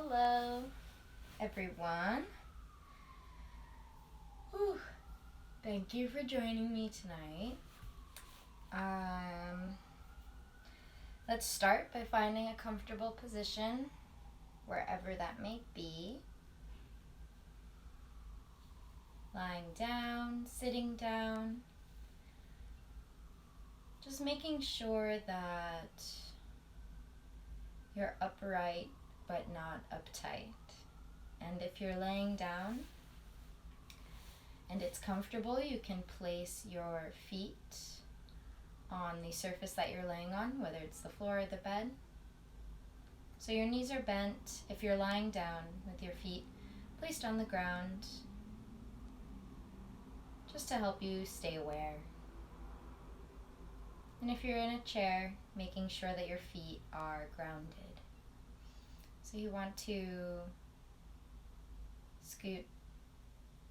Hello, everyone. Whew. Thank you for joining me tonight. Let's start by finding a comfortable position, wherever that may be. Lying down, sitting down. Just making sure that you're upright but not uptight. And if you're laying down and it's comfortable, you can place your feet on the surface that you're laying on, whether it's the floor or the bed. So your knees are bent if you're lying down with your feet placed on the ground, just to help you stay aware. And if you're in a chair, making sure that your feet are grounded. So you want to scoot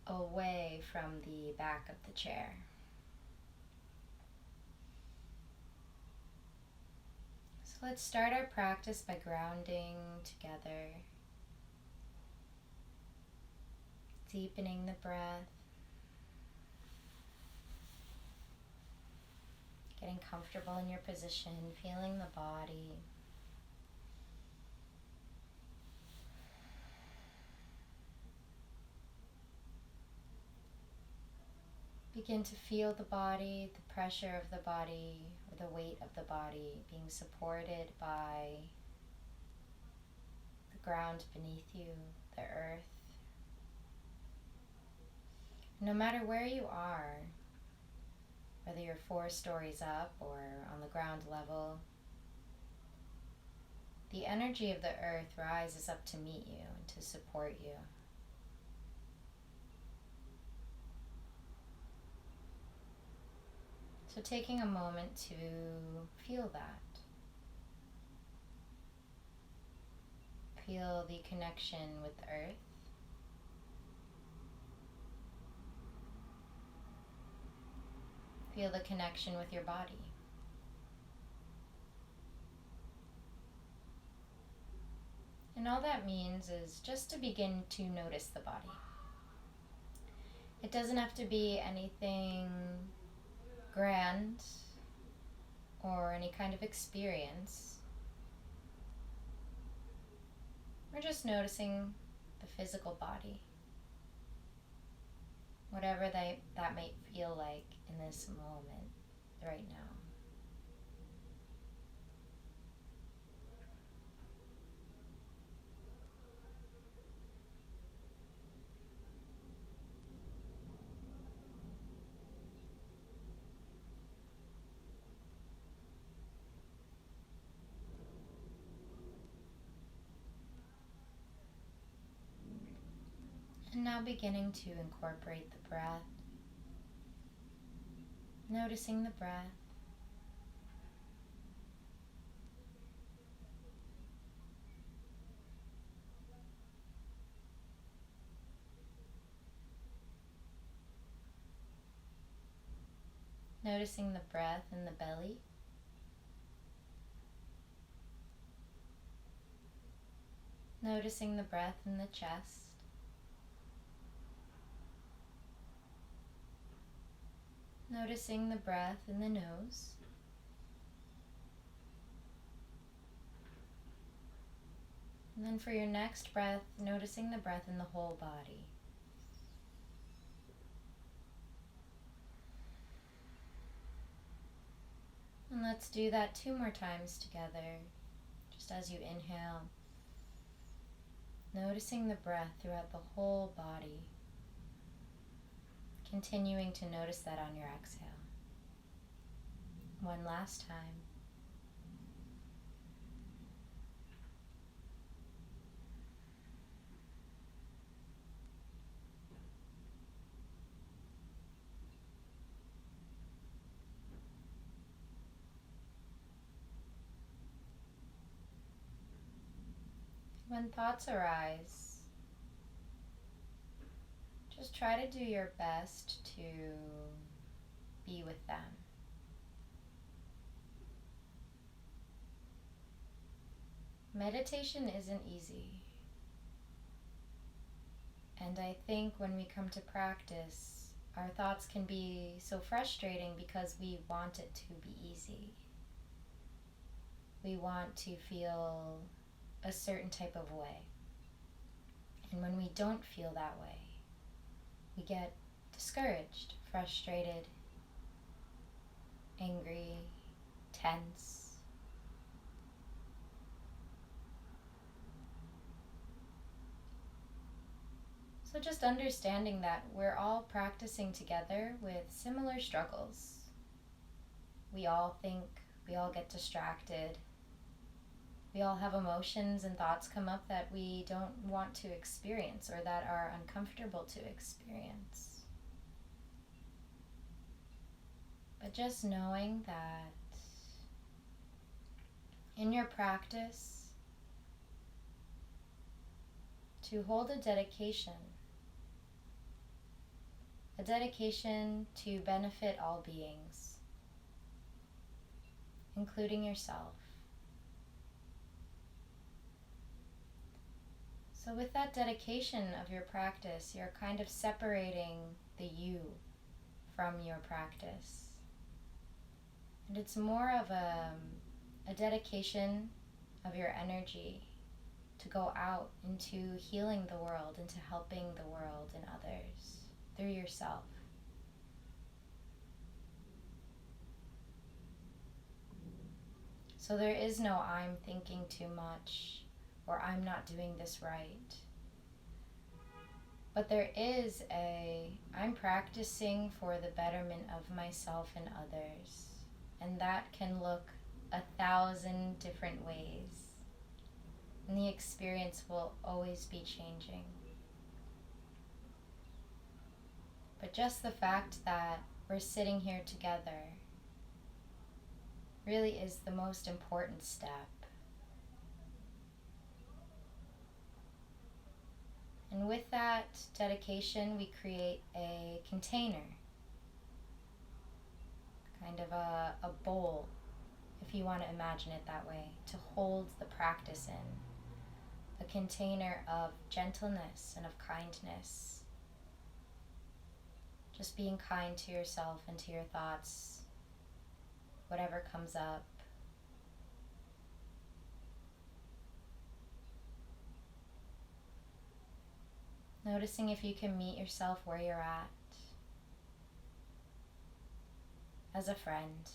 away from the back of the chair. So let's start our practice by grounding together, deepening the breath, getting comfortable in your position, feeling the body. Begin to feel the body, the pressure of the body, or the weight of the body being supported by the ground beneath you, the earth. No matter where you are, whether you're 4 stories up or on the ground level, the energy of the earth rises up to meet you and to support you. So taking a moment to feel that. Feel the connection with the earth. Feel the connection with your body. And all that means is just to begin to notice the body. It doesn't have to be anything grand or any kind of experience. We're just noticing the physical body, whatever that might feel like in this moment right now. And now beginning to incorporate the breath, noticing the breath. Noticing the breath in the belly. Noticing the breath in the chest. Noticing the breath in the nose. And then for your next breath, noticing the breath in the whole body. And let's do that 2 more times together, just as you inhale. Noticing the breath throughout the whole body. Continuing to notice that on your exhale. 1 last time. When thoughts arise, just try to do your best to be with them. Meditation isn't easy. And I think when we come to practice, our thoughts can be so frustrating because we want it to be easy. We want to feel a certain type of way. And when we don't feel that way, we get discouraged, frustrated, angry, tense. So just understanding that we're all practicing together with similar struggles. We all think, we all get distracted. We all have emotions and thoughts come up that we don't want to experience or that are uncomfortable to experience. But just knowing that in your practice, to hold a dedication to benefit all beings, including yourself. So with that dedication of your practice, you're kind of separating the you from your practice. And it's more of a dedication of your energy to go out into healing the world, into helping the world and others through yourself. So there is no I'm thinking too much or I'm not doing this right. But there is I'm practicing for the betterment of myself and others. And that can look 1,000 different ways. And the experience will always be changing. But just the fact that we're sitting here together really is the most important step. And with that dedication, we create a container, kind of a bowl, if you want to imagine it that way, to hold the practice in. A container of gentleness and of kindness. Just being kind to yourself and to your thoughts, whatever comes up. Noticing if you can meet yourself where you're at, as a friend.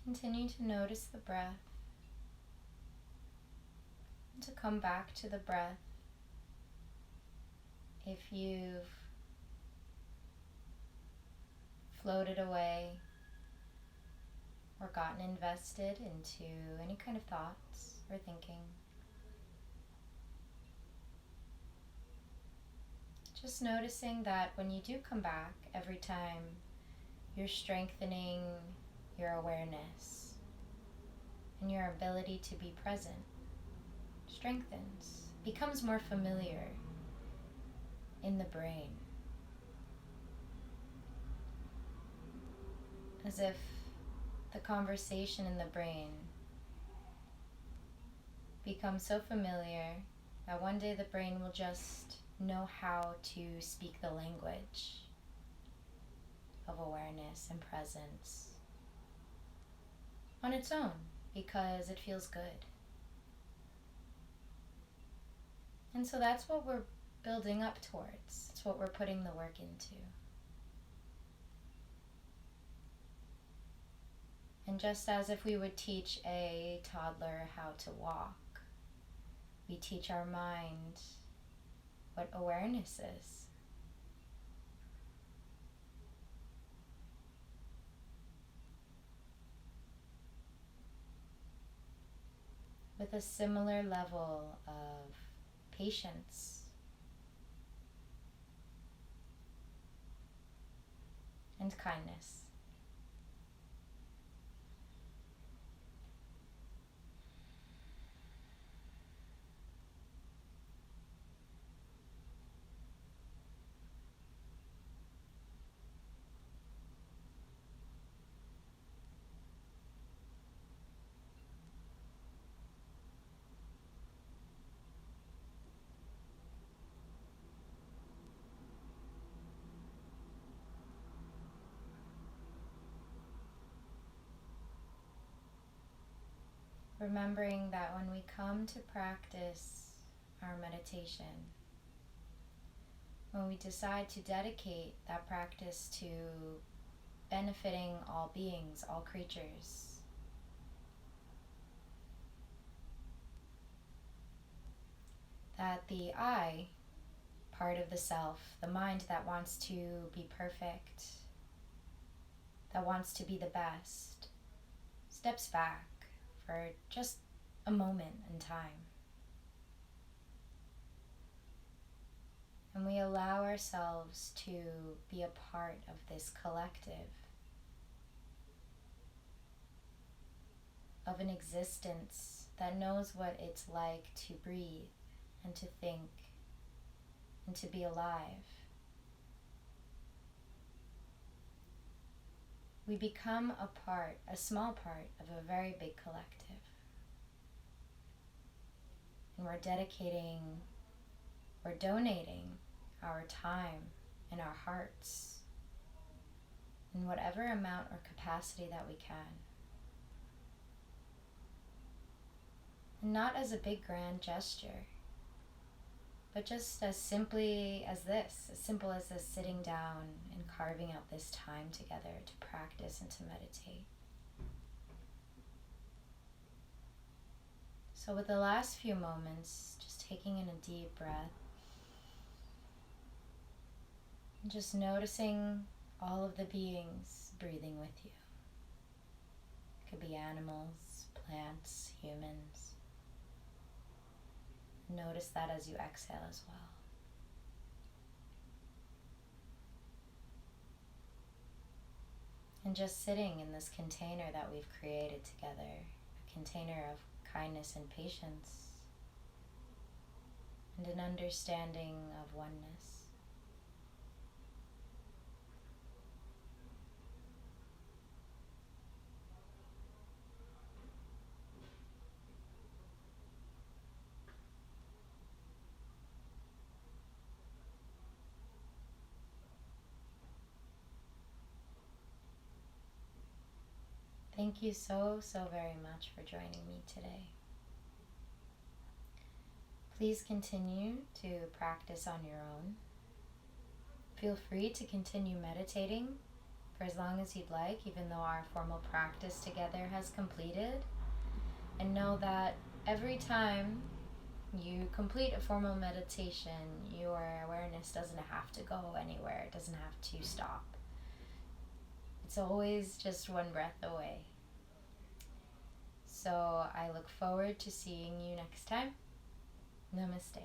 Continue to notice the breath, and to come back to the breath if you've floated away or gotten invested into any kind of thoughts or thinking. Just noticing that when you do come back, every time you're strengthening your awareness and your ability to be present strengthens, becomes more familiar in the brain. as if the conversation in the brain becomes so familiar that one day the brain will just know how to speak the language of awareness and presence on its own because it feels good. And so that's what we're building up towards. It's what we're putting the work into. And just as if we would teach a toddler how to walk, we teach our mind what awareness is. With a similar level of patience and kindness. Remembering that when we come to practice our meditation, when we decide to dedicate that practice to benefiting all beings, all creatures, that the I part of the self, the mind that wants to be perfect, that wants to be the best, steps back for just a moment in time. And we allow ourselves to be a part of this collective, of an existence that knows what it's like to breathe and to think and to be alive. We become a part, a small part of a very big collective. And we're donating our time and our hearts in whatever amount or capacity that we can. And not as a big grand gesture, but just as simply as this, as simple as this sitting down and carving out this time together to practice and to meditate. So with the last few moments, just taking in a deep breath, and just noticing all of the beings breathing with you. It could be animals, plants, humans. Notice that as you exhale as well. And just sitting in this container that we've created together, a container of kindness and patience, and an understanding of oneness. Thank you so very much for joining me today. Please continue to practice on your own. Feel free to continue meditating for as long as you'd like, even though our formal practice together has completed. And know that every time you complete a formal meditation, your awareness doesn't have to go anywhere. It doesn't have to stop. It's always just one breath away. So I look forward to seeing you next time. Namaste.